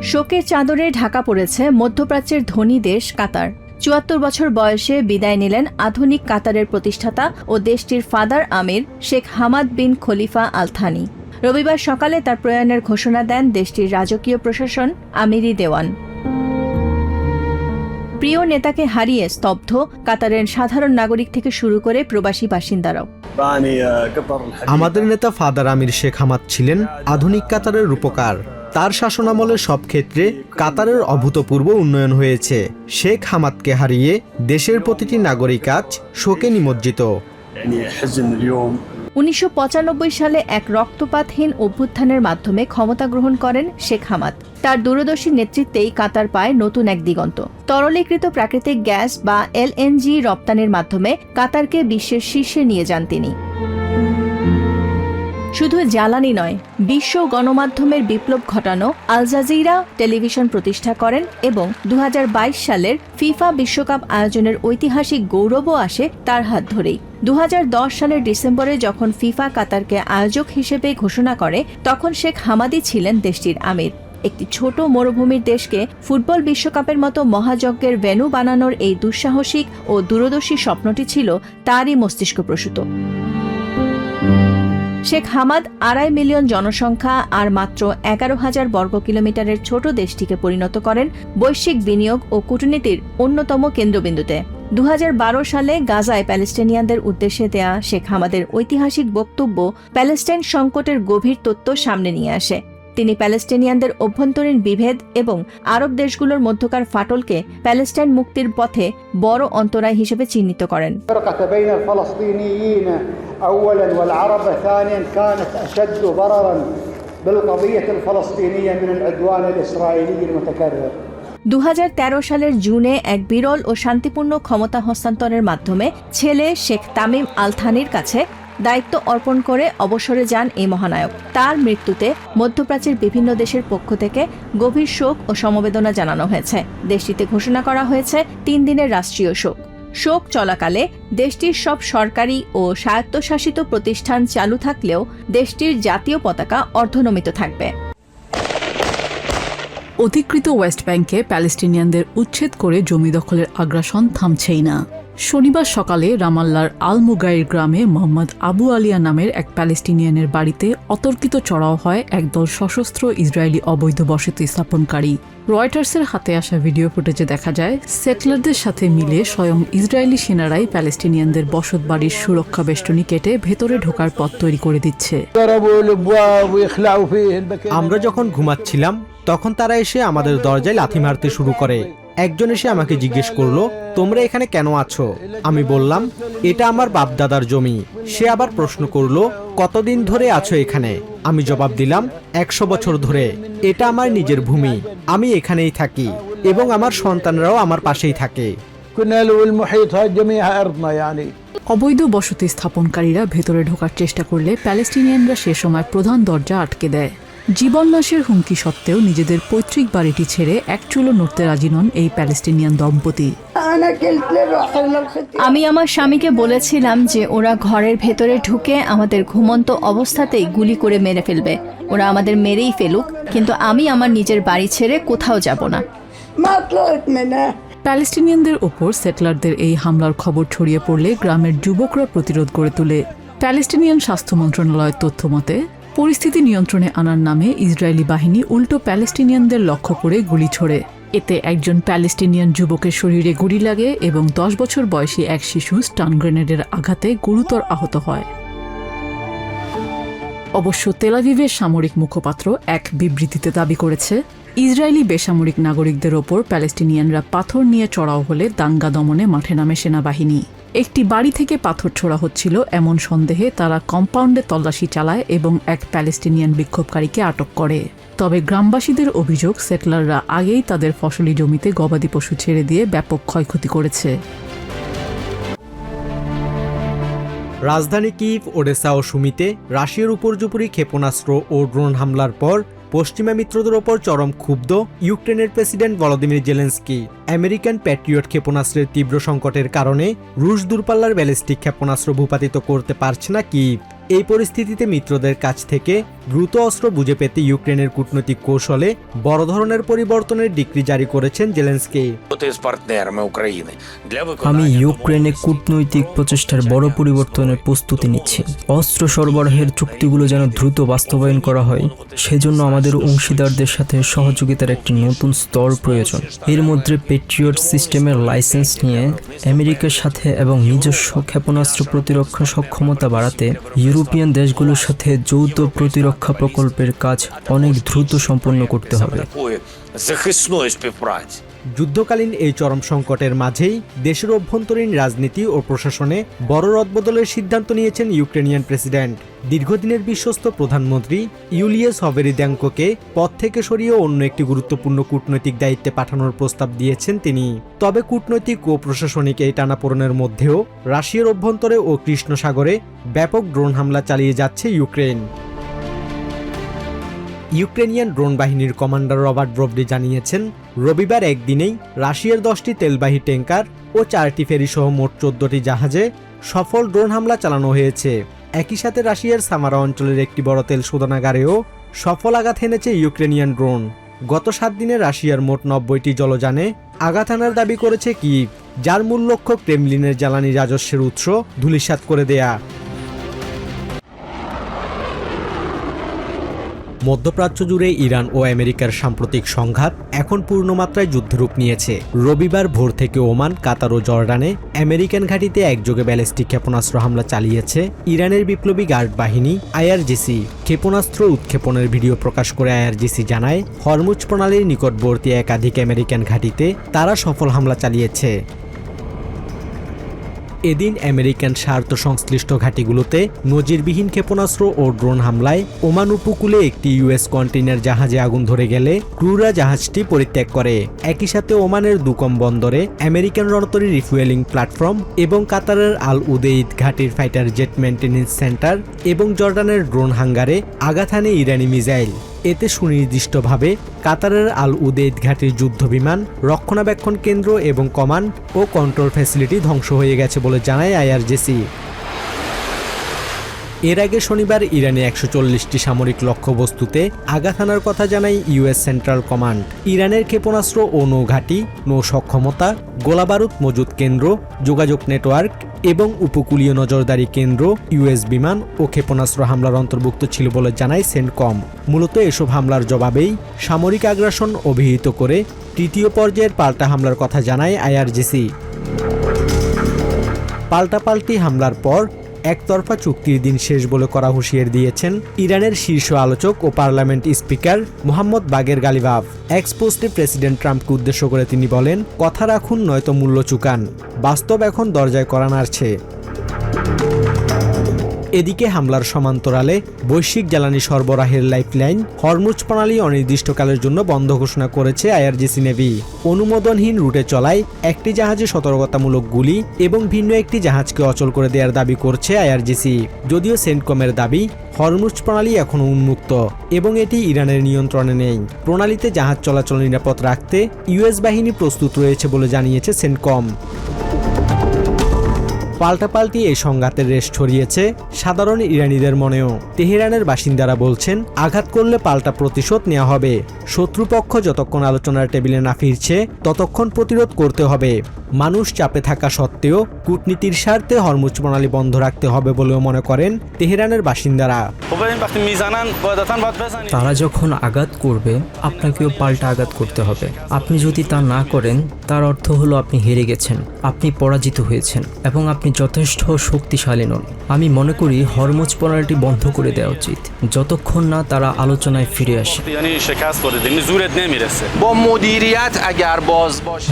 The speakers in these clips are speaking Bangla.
শোকের চাদরে ঢাকা পড়েছে মধ্যপ্রাচ্যের ধনী দেশ কাতার। ৭৪ বছর বয়সে বিদায় নিলেন আধুনিক কাতারের প্রতিষ্ঠাতা ও দেশটির ফাদার আমির শেখ হামাদ বিন খলিফা আল থানি। রবিবার সকালে তার প্রয়াণের ঘোষণা দেন দেশটির রাজকীয় প্রশাসন আমিরি দেওয়ান। প্রিয় নেতাকে হারিয়ে স্তব্ধ কাতারের সাধারণ নাগরিক থেকে শুরু করে প্রবাসী বাসিন্দারাও। আমাদের নেতা ফাদার আমির শেখ হামাদ ছিলেন আধুনিক কাতারের রূপকার। তার শাসনামলে সব ক্ষেত্রে কাতারের অভূতপূর্ব উন্নয়ন হয়েছে। শেখ হামাদকে হারিয়ে দেশের প্রতিটি নাগরিক আজ শোকে নিমজ্জিত। ১৯৯৫ সালে এক রক্তপাতহীন অভ্যুত্থানের মাধ্যমে ক্ষমতা গ্রহণ করেন শেখ হামাদ। তার দূরদর্শী নেতৃত্বেই কাতার পায় নতুন এক দিগন্ত। তরলীকৃত প্রাকৃতিক গ্যাস বা এলএনজি রপ্তানির মাধ্যমে কাতারকে বিশ্বের শীর্ষে নিয়ে যান তিনি। শুধু জ্বালানি নয়, বিশ্ব গণমাধ্যমের বিপ্লব ঘটানো আল জাজিরা টেলিভিশন প্রতিষ্ঠা করেন এবং ২০২২ সালের ফিফা বিশ্বকাপ আয়োজনের ঐতিহাসিক গৌরবও আসে তার হাত ধরেই। ২০১০ সালের ডিসেম্বরে যখন ফিফা কাতারকে আয়োজক হিসেবে ঘোষণা করে, তখন শেখ হামাদি ছিলেন দেশটির আমির। একটি ছোট মরুভূমির দেশকে ফুটবল বিশ্বকাপের মতো মহাযজ্ঞের ভেন্যু বানানোর এই দুঃসাহসিক ও দূরদর্শী স্বপ্নটি ছিল তারই মস্তিষ্কপ্রসূত। শেখ হামাদ ২.৫ মিলিয়ন জনসংখ্যা আর মাত্র ১১,০০০ বর্গ কিলোমিটারের ছোট দেশটিকে পরিণত করেন বৈশ্বিক বিনিয়োগ ও কূটনীতির অন্যতম কেন্দ্রবিন্দুতে। ২০১২ সালে গাজায় প্যালেস্টিনিয়ানদের উদ্দেশ্যে দেয়া শেখ হামাদের ঐতিহাসিক বক্তব্য প্যালেস্টাইন সংকটের গভীর তথ্য সামনে নিয়ে আসে। তিনি প্যালেস্টিনিয়ানদের অভ্যন্তরীণ বিভেদ এবং আরব দেশগুলোর মধ্যকার ফাটলকে প্যালেস্টাইন মুক্তির পথে বড় অন্তরায় হিসেবে চিহ্নিত করেন। أولاً والعرب ثانياً كانت أشد ضرراً بالقضية الفلسطينية من العدوان الإسرائيلي المتكرر। ২০১৩ সালের জুনে এক বিরল ও শান্তিপূর্ণ ক্ষমতা হস্তান্তরের মাধ্যমে ছেলে শেখ তামিম আল থানির কাছে দায়িত্ব অর্পণ করে অবসরে যান এই মহানায়ক। তার মৃত্যুতে মধ্যপ্রাচ্যের বিভিন্ন দেশের পক্ষ থেকে গভীর শোক ও সমবেদনা জানানো হয়েছে। দেশটিতে ঘোষণা করা হয়েছে ৩ দিনের রাষ্ট্রীয় শোক। শোক চলাকালে দেশটির সব সরকারি ও স্বায়ত্তশাসিত প্রতিষ্ঠান চালু থাকলেও দেশটির জাতীয় পতাকা অর্ধনমিত থাকবে। অধিকৃত ওয়েস্ট ব্যাংকে প্যালেস্টিনিয়ানদের উচ্ছেদ করে জমি দখলের আগ্রাসন থামছেই না। শনিবার সকালে রামাল্লার আল মুগাইর গ্রামে মোহাম্মদ আবু আলিয়া নামের এক প্যালেস্টিনিয়ানের বাড়িতে অতর্কিত চড়াও হয় একদল সশস্ত্র ইসরায়েলি অবৈধ বসতি স্থাপনকারী। রয়টার্সের হাতে আসা ভিডিও ফুটেজে দেখা যায় সেটলারদের সাথে মিলে স্বয়ং ইসরায়েলি সেনারাই প্যালেস্টিনিয়ানদের বসত বাড়ির সুরক্ষা বেষ্টনী কেটে ভেতরে ঢোকার পথ তৈরি করে দিচ্ছে। আমরা যখন ঘুমাচ্ছিলাম তখন তারা এসে আমাদের দরজায় লাথি মারতে শুরু করে। একজন এসে আমাকে জিজ্ঞেস করলো, তোমরা এখানে কেন আছো? আমি বললাম, এটা আমার বাপদাদার জমি। সে আবার প্রশ্ন করলো, কতদিন ধরে আছো এখানে? আমি জবাব দিলাম, ১০০ বছর ধরে। এটা আমার নিজের ভূমি, আমি এখানেই থাকি এবং আমার সন্তানরাও আমার পাশেই থাকে। অবৈধ বসতি স্থাপনকারীরা ভেতরে ঢোকার চেষ্টা করলে প্যালেস্টিনিয়ানরা সে সময় প্রধান দরজা আটকে দেয়। জীবননাশের হুমকি সত্ত্বেও নিজেদের পৈতৃক বাড়িটি ছেড়ে এক চুলো নড়তে রাজি নন এই প্যালেস্টিনিয়ান দম্পতি। আমি আমার স্বামীকে বলেছিলাম যে ওরা ঘরের ভেতরে ঢুকে আমাদের ঘুমন্ত অবস্থাতেই গুলি করে মেরে ফেলবে। ওরা আমাদের মেরেই ফেলুক, কিন্তু আমি আমার নিজের বাড়ি ছেড়ে কোথাও যাব না। প্যালেস্টিনিয়ানদের ওপর সেটলারদের এই হামলার খবর ছড়িয়ে পড়লে গ্রামের যুবকরা প্রতিরোধ করে তোলে। প্যালেস্টিনিয়ান স্বাস্থ্য মন্ত্রণালয়ের তথ্য মতে পরিস্থিতি নিয়ন্ত্রণে আনার নামে ইসরায়েলি বাহিনী উল্টো প্যালেস্টিনিয়ানদের লক্ষ্য করে গুলি ছোড়ে। এতে একজন প্যালেস্টিনিয়ান যুবকের শরীরে গুলি লাগে এবং ১০ বছর বয়সী এক শিশু স্টান গ্রেনেডের আঘাতে গুরুতর আহত হয়। অবশ্য তেল আভিভের সামরিক মুখপাত্র এক বিবৃতিতে দাবি করেছে, ইসরায়েলি বেসামরিক নাগরিকদের ওপর প্যালেস্টিনিয়ানরা পাথর নিয়ে চড়াও হলে দাঙ্গা দমনে মাঠে নামে সেনাবাহিনী। একটি বাড়ি থেকে পাথর ছোড়া হচ্ছিল এমন সন্দেহে তারা কম্পাউন্ডে তল্লাশি চালায় এবং এক প্যালেস্টিনিয়ান বিক্ষোভকারীকে আটক করে। তবে গ্রামবাসীদের অভিযোগ, সেটলাররা আগেই তাদের ফসলি জমিতে গবাদি পশু ছেড়ে দিয়ে ব্যাপক ক্ষয়ক্ষতি করেছে। রাজধানী কিভ, ওডেসা ও সুমিতে রাশিয়ার উপর্যুপরি ক্ষেপণাস্ত্র ও ড্রোন হামলার পর পশ্চিমা মিত্রদের ওপর চরম ক্ষুব্ধ ইউক্রেনের president Volodymyr Zelensky. American Patriot ক্ষেপণাস্ত্রের তীব্র সংকটের কারণে রুশ দূরপাল্লার ব্যালিস্টিক ক্ষেপণাস্ত্র ভূপাতিত করতে পারছে না কিভ। এই পরিস্থিতিতে মিত্রদের কাছ থেকে দ্রুত অস্ত্র বুঝে পেতে ইউক্রেনের কূটনৈতিক কৌশলে বড় ধরনের পরিবর্তনের ডিক্রি জারি করেছেন জেলেনস্কি। আমি ইউক্রেনে কূটনৈতিক প্রচেষ্টার বড় পরিবর্তনের প্রস্তুতি নিচ্ছি। অস্ত্র সরবরাহের চুক্তিগুলো যেন দ্রুত বাস্তবায়ন করা হয়, সেজন্য আমাদের অংশীদারদের সাথে সহযোগিতার একটি নতুন স্তর প্রয়োজন। এর মধ্যে পেট্রিয়ট সিস্টেমের লাইসেন্স নিয়ে আমেরিকার সাথে এবং নিজস্ব ক্ষেপণাস্ত্র প্রতিরক্ষা সক্ষমতা বাড়াতে ইউরোপিয়ান দেশগুলোর সাথে যৌথ প্রতিরক্ষা প্রকল্পের কাজ অনেক দ্রুত সম্পন্ন করতে হবে। যুদ্ধকালীন এই চরম সংকটের মাঝেই দেশের অভ্যন্তরীণ রাজনীতি ও প্রশাসনে বড় রদবদলের সিদ্ধান্ত নিয়েছেন ইউক্রেনিয়ান প্রেসিডেন্ট। দীর্ঘদিনের বিশ্বস্ত প্রধানমন্ত্রী ইউলিয়াস হভেরিদ্যাঙ্কোকে পদ থেকে সরিয়ে অন্য একটি গুরুত্বপূর্ণ কূটনৈতিক দায়িত্বে পাঠানোর প্রস্তাব দিয়েছেন তিনি। তবে কূটনৈতিক ও প্রশাসনিক এই টানাপোড়েনের মধ্যেও রাশিয়ার অভ্যন্তরে ও কৃষ্ণ সাগরে ব্যাপক ড্রোন হামলা চালিয়ে যাচ্ছে ইউক্রেন। ইউক্রেনিয়ান ড্রোন বাহিনীর কমান্ডার রবার্ট ব্রভডি জানিয়েছেন, রবিবার একদিনেই রাশিয়ার 10টি তেলবাহী ট্যাঙ্কার ও 4টি ফেরি সহ মোট 14টি জাহাজে সফল ড্রোন হামলা চালানো হয়েছে। একই সাথে রাশিয়ার সামারা অঞ্চলের একটি বড় তেল শোধনাগারেও সফল আঘাত হেনেছে ইউক্রেনিয়ান ড্রোন। গত 7 দিনে রাশিয়ার মোট 90টি জলযানে আঘাত হানার দাবি করেছে কিভ, যার মূল লক্ষ্য ক্রেমলিনের জ্বালানি রাজস্বের উৎস ধূলিসাৎ করে দেয়া। মধ্যপ্রাচ্য জুড়ে ইরান ও আমেরিকার সাম্প্রতিক সংঘাত এখন পূর্ণমাত্রায় যুদ্ধরূপ নিয়েছে। রবিবার ভোর থেকে ওমান, কাতার ও জর্ডানে আমেরিকান ঘাঁটিতে একযোগে ব্যালিস্টিক ক্ষেপণাস্ত্র হামলা চালিয়েছে ইরানের বিপ্লবী গার্ড বাহিনী আইআরজিসি। ক্ষেপণাস্ত্র উৎক্ষেপণের ভিডিও প্রকাশ করে আইআরজিসি জানায়, হরমুজ প্রণালীর নিকটবর্তী একাধিক আমেরিকান ঘাঁটিতে তারা সফল হামলা চালিয়েছে। এদিন আমেরিকান স্বার্থ সংশ্লিষ্ট ঘাঁটিগুলোতে নজিরবিহীন ক্ষেপণাস্ত্র ও ড্রোন হামলায় ওমান উপকূলে একটি ইউএস কন্টেইনার জাহাজে আগুন ধরে গেলে ক্রুরা জাহাজটি পরিত্যাগ করে। একই সাথে ওমানের দুকম বন্দরে আমেরিকান রণতরী রিফুয়েলিং প্ল্যাটফর্ম এবং কাতারের আল উদেইদ ঘাঁটির ফাইটার জেট মেইনটেন্যান্স সেন্টার এবং জর্ডানের ড্রোন হাঙ্গারে আঘাত হানে ইরানি মিসাইল। এতে সুনির্দিষ্টভাবে কাতারের আল উদেইদ ঘাঁটির যুদ্ধবিমান, রক্ষণাবেক্ষণ কেন্দ্র এবং কমান্ড ও কন্ট্রোল ফ্যাসিলিটি ধ্বংস হয়ে গেছে বলে জানায় আইআরজিসি। এর আগে শনিবার ইরানে 140টি সামরিক লক্ষ্যবস্তুতে আঘাত হানার কথা জানায় ইউএস সেন্ট্রাল কমান্ড। ইরানের ক্ষেপণাস্ত্র ও নৌঘাঁটি, নৌ সক্ষমতা, গোলাবারুদ মজুত কেন্দ্র, যোগাযোগ নেটওয়ার্ক এবং উপকূলীয় নজরদারি কেন্দ্র ইউএস বিমান ও ক্ষেপণাস্ত্র হামলার অন্তর্ভুক্ত ছিল বলে জানায় সেন্টকম। মূলত এসব হামলার জবাবেই সামরিক আগ্রাসন অভিহিত করে তৃতীয় পর্যায়ের পাল্টা হামলার কথা জানায় আইআরজিসি। পাল্টাপাল্টি হামলার পর একতরফা চুক্তির দিন শেষ বলে করা হুঁশিয়ার দিয়েছেন ইরানের শীর্ষ আলোচক ও পার্লামেন্ট স্পিকার মোহাম্মদ বাগের গালিবাফ। এক্সপোস্টে প্রেসিডেন্ট ট্রাম্পকে উদ্দেশ্য করে তিনি বলেন, কথা রাখুন নয়তো মূল্য চুকান, বাস্তব এখন দরজায় কড়া নাড়ছে। এদিকে হামলার সমান্তরালে বৈশ্বিক জ্বালানি সরবরাহের লাইফলাইন হরমুজ প্রণালী অনির্দিষ্টকালের জন্য বন্ধ ঘোষণা করেছে আইআরজিসি নেভি। অনুমোদনহীন রুটে চলায় একটি জাহাজে সতর্কতামূলক গুলি এবং ভিন্ন একটি জাহাজকে অচল করে দেওয়ার দাবি করছে আইআরজিসি। যদিও সেন্টকমের দাবি, হরমুজ প্রণালী এখনও উন্মুক্ত এবং এটি ইরানের নিয়ন্ত্রণে নেই। প্রণালীতে জাহাজ চলাচল নিরাপদ রাখতে ইউএস বাহিনী প্রস্তুত রয়েছে বলে জানিয়েছে সেন্টকম। পাল্টাপাল্টি এই সংঘাতের রেশ ছড়িয়েছে সাধারণ ইরানিদের মনেও। তেহরানের বাসিন্দারা বলছেন, আঘাত করলে পাল্টা প্রতিশোধ নেওয়া হবে। শত্রুপক্ষ যতক্ষণ আলোচনার টেবিলে না ফিরছে ততক্ষণ প্রতিরোধ করতে হবে। মানুষ চাপে থাকা সত্ত্বেও কূটনীতির স্বার্থে হরমুজ প্রণালী বন্ধ রাখতে হবে বলেও মনে করেন তেহরানের বাসিন্দারা। তারা যখন আঘাত করবে আপনাকেও পাল্টা আঘাত করতে হবে। আপনি যদি তা না করেন তার অর্থ হলো আপনি হেরে গেছেন, আপনি পরাজিত হয়েছেন এবং আপনি যথেষ্ট শক্তিশালী নন। আমি মনে করি হরমুজ প্রণালীটি বন্ধ করে দেওয়া উচিত যতক্ষণ না তারা আলোচনায় ফিরে আসে।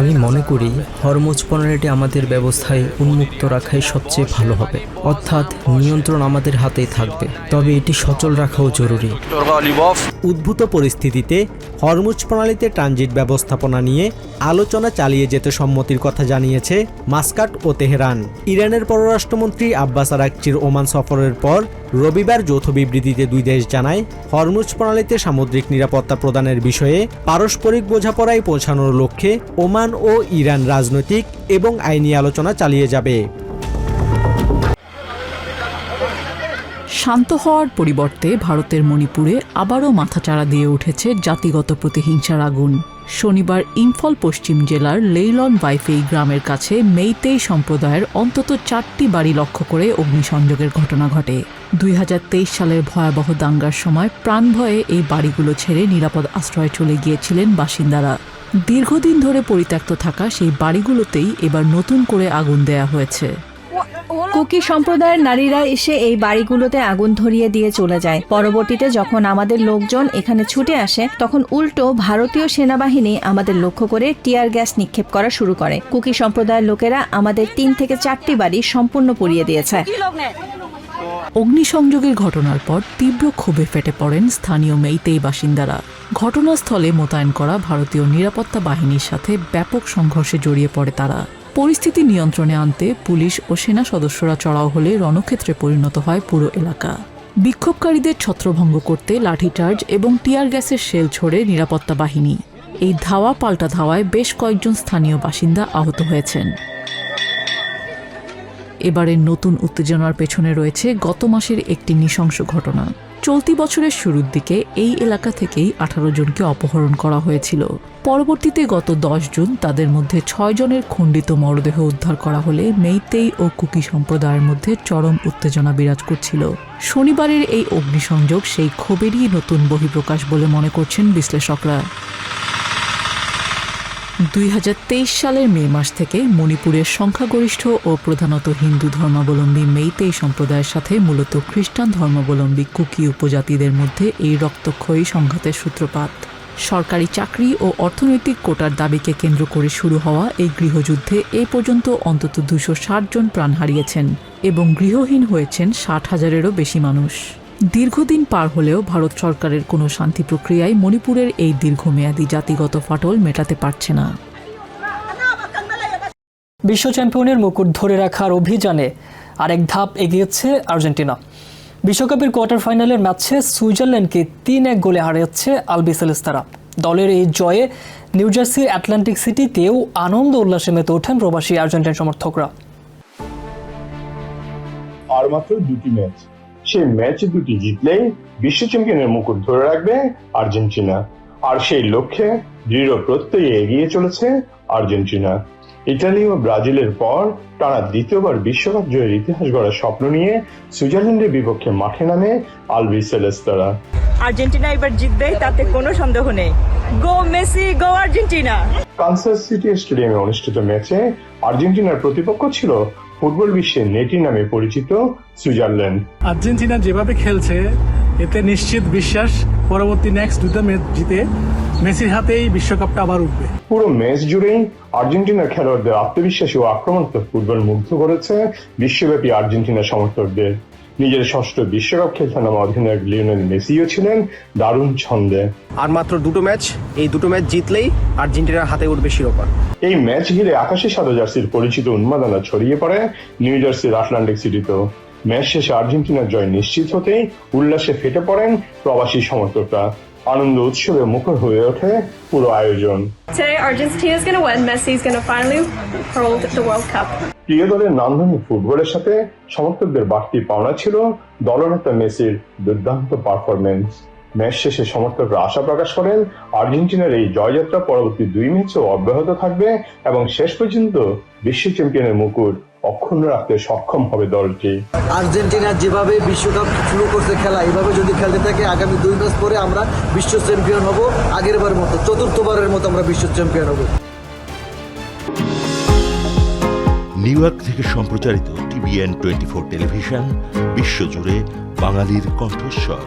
আমি মনে করি হরমুজ প্রণালীটি আমাদের ব্যবস্থায় উন্মুক্ত রাখাই সবচেয়ে ভালো হবে, অর্থাৎ নিয়ন্ত্রণ আমাদের হাতেই থাকবে, তবে এটি সচল রাখাও জরুরি। উদ্ভূত পরিস্থিতিতে হরমুজ প্রণালীতে ট্রানজিট ব্যবস্থাপনা নিয়ে আলোচনা চালিয়ে যেতে সম্মতির কথা জানিয়েছে মাস্কাট ও তেহরান। ইরানের পররাষ্ট্রমন্ত্রী আব্বাস আরাকচির ওমান সফরের পর রবিবার যৌথ বিবৃতিতে দুই দেশ জানায়, হরমুজ প্রণালীতে সামুদ্রিক নিরাপত্তা প্রদানের বিষয়ে পারস্পরিক বোঝাপড়ায় পৌঁছানোর লক্ষ্যে ওমান ও ইরান রাজনৈতিক এবং আইনি আলোচনা চালিয়ে যাবে। শান্ত হওয়ার পরিবর্তে ভারতের মণিপুরে আবারও মাথাচাড়া দিয়ে উঠেছে জাতিগত প্রতিহিংসার আগুন। শনিবার ইম্ফল পশ্চিম জেলার লেইলন বাইফেই গ্রামের কাছে মেইতেই সম্প্রদায়ের অন্তত 4টি বাড়ি লক্ষ্য করে অগ্নিসংযোগের ঘটনা ঘটে। 2023 সালের ভয়াবহ দাঙ্গার সময় প্রাণভয়ে এই বাড়িগুলো ছেড়ে নিরাপদ আশ্রয়ে চলে গিয়েছিলেন বাসিন্দারা। দীর্ঘদিন ধরে পরিত্যক্ত থাকা সেই বাড়িগুলোতেই এবার নতুন করে আগুন দেয়া হয়েছে। কুকি সম্প্রদায়ের নারীরা এসে এই বাড়িগুলোতে আগুন ধরিয়ে দিয়ে চলে যায়। পরবর্তীতে যখন আমাদের লোকজন এখানে ছুটে আসে, তখন উল্টো ভারতীয় সেনাবাহিনী আমাদের লক্ষ্য করে টিয়ার গ্যাস নিক্ষেপ করা শুরু করে। কুকি সম্প্রদায়ের লোকেরা আমাদের 3 থেকে 4টি বাড়ি সম্পূর্ণ পুড়িয়ে দিয়েছে। অগ্নিসংযোগের ঘটনার পর তীব্র ক্ষোভে ফেটে পড়েন স্থানীয় মেইতেই বাসিন্দারা। ঘটনাস্থলে মোতায়েন করা ভারতীয় নিরাপত্তা বাহিনীর সাথে ব্যাপক সংঘর্ষে জড়িয়ে পড়ে তারা। পরিস্থিতি নিয়ন্ত্রণে আনতে পুলিশ ও সেনা সদস্যরা চড়াও হলে রণক্ষেত্রে পরিণত হয় পুরো এলাকা। বিক্ষোভকারীদের ছত্রভঙ্গ করতে লাঠিচার্জ এবং টিয়ার গ্যাসের শেল ছোড়ে নিরাপত্তা বাহিনী। এই ধাওয়া পাল্টা ধাওয়ায় বেশ কয়েকজন স্থানীয় বাসিন্দা আহত হয়েছেন। এবারের নতুন উত্তেজনার পেছনে রয়েছে গত মাসের একটি নৃশংস ঘটনা। চলতি বছরের শুরুর দিকে এই এলাকা থেকেই 18 জনকে অপহরণ করা হয়েছিল। পরবর্তীতে গত 10 জুন তাদের মধ্যে 6 জনের খণ্ডিত মরদেহ উদ্ধার করা হলে মেইতেই ও কুকি সম্প্রদায়ের মধ্যে চরম উত্তেজনা বিরাজ করছিল। শনিবারের এই অগ্নিসংযোগ সেই ক্ষোভেরই নতুন বহিঃপ্রকাশ বলে মনে করছেন বিশ্লেষকরা। 2023 সালের মে মাস থেকে মণিপুরের সংখ্যাগরিষ্ঠ ও প্রধানত হিন্দু ধর্মাবলম্বী মেইতেই সম্প্রদায়ের সাথে মূলত খ্রিস্টান ধর্মাবলম্বী কুকি উপজাতিদের মধ্যে এই রক্তক্ষয়ী সংঘাতের সূত্রপাত। সরকারি চাকরি ও অর্থনৈতিক কোটার দাবিকে কেন্দ্র করে শুরু হওয়া এই গৃহযুদ্ধে এ পর্যন্ত অন্তত 260 জন প্রাণ হারিয়েছেন এবং গৃহহীন হয়েছেন 60,000-এরও বেশি মানুষ। দীর্ঘদিন পার হলেও ভারত সরকারের কোনো শান্তি প্রক্রিয়ায় মণিপুরের এই দীর্ঘমেয়াদী জাতিগত ফাটল মেটাতে পারছে না। বিশ্ব চ্যাম্পিয়নের মুকুট ধরে রাখার অভিযানে আরেক ধাপ এগিয়েছে আর্জেন্টিনা। বিশ্বকাপের কোয়ার্টার ফাইনালের ম্যাচে সুইজারল্যান্ডকে 3-1 গোলে হারিয়েছে আলবিসেলেস্তারা। দলের এই জয়ে নিউ জার্সির অ্যাটলান্টিক সিটিতেও আনন্দ উল্লাসে মেতে ওঠেন প্রবাসী আর্জেন্টিন সমর্থকরা। আর মাত্র 2টি ম্যাচ, সেই ম্যাচ দুটি জিতলেই বিশ্ব চ্যাম্পিয়নের মুকুট ধরে রাখবে আর্জেন্টিনা। আর সেই লক্ষ্যে দৃঢ় প্রত্যয়ে এগিয়ে চলেছে আর্জেন্টিনা। ইতালি ও ব্রাজিলের পর টানা দ্বিতীয়বার বিশ্বকাপ জয়ের ইতিহাস গড়ার স্বপ্ন নিয়ে সুইজারল্যান্ডের বিপক্ষে মাঠে নামে আলবিসেলেস্তারা। আর্জেন্টিনা এবার জিতবে, তাতে কোনো সন্দেহ নেই। গো মেসি, গো আর্জেন্টিনা। কানসাস সিটি স্টেডিয়ামে অনুষ্ঠিত ম্যাচে আর্জেন্টিনার প্রতিপক্ষ ছিল ফুটবল বিশ্বের নেটি নামে পরিচিত সুইজারল্যান্ড। আর্জেন্টিনা যেভাবে খেলছে এতে নিশ্চিত বিশ্বাস পরবর্তী নেক্সট দুটো ম্যাচ জিতে মেসির হাতেই বিশ্বকাপটা আবার উঠবে। পুরো ম্যাচ জুড়েই আর্জেন্টিনার খেলোয়াড়দের আত্মবিশ্বাসী ও আক্রমণাত্মক ফুটবল মুগ্ধ করেছে বিশ্বব্যাপী আর্জেন্টিনা সমর্থকদের। নিজের ষষ্ঠ বিশ্বকাপ খেলতে নামা অধিনায়ক লিওনেল মেসিও ছিলেন দারুণ ছন্দে। আর মাত্র 2টো ম্যাচ, এই 2টো ম্যাচ জিতলেই আর্জেন্টিনার হাতে উঠবে শিরোপা। এই ম্যাচ ঘিরে আকাশি সাদা জার্সির পরিচিত উন্মাদনা ছড়িয়ে পড়ে নিউ জার্সির আটলান্টিক সিটিতেও। ম্যাচ শেষে আর্জেন্টিনার জয় নিশ্চিত হতেই উল্লাসে ফেটে পড়েন প্রবাসী সমর্থকরা। আনন্দ উৎসবে মুখর হয়ে ওঠে পুরো আয়োজন। Today Argentina is going to win. Messi is going to finally hold the World Cup. প্রিয় দলের নান্দনিক ফুটবলের সাথে সমর্থকদের বাড়তি পাওনা ছিল দলনেতা মেসির দুর্দান্ত পারফরমেন্স। ম্যাচ শেষে সমর্থকরা আশা প্রকাশ করেন আর্জেন্টিনার এই জয়যাত্রা পরবর্তী 2 ম্যাচেও অব্যাহত থাকবে এবং শেষ পর্যন্ত বিশ্ব চ্যাম্পিয়নের মুকুট অক্ষুণ্ণ রাখতে সক্ষম হবে দলটি। আর্জেন্টিনা যেভাবে বিশ্বকাপ শুরু করতে খেলা, এভাবে যদি খেলতে থাকে আগামী 2 ম্যাচ পরে আমরা বিশ্ব চ্যাম্পিয়ন হব। আগেরবারের মতো 4র্থবারের মতো আমরা বিশ্ব চ্যাম্পিয়ন হব। নিউ ইয়র্ক থেকে সম্প্রচারিত TVN 24 টেলিভিশন বিশ্বজুড়ে বাঙালির কণ্ঠস্বর।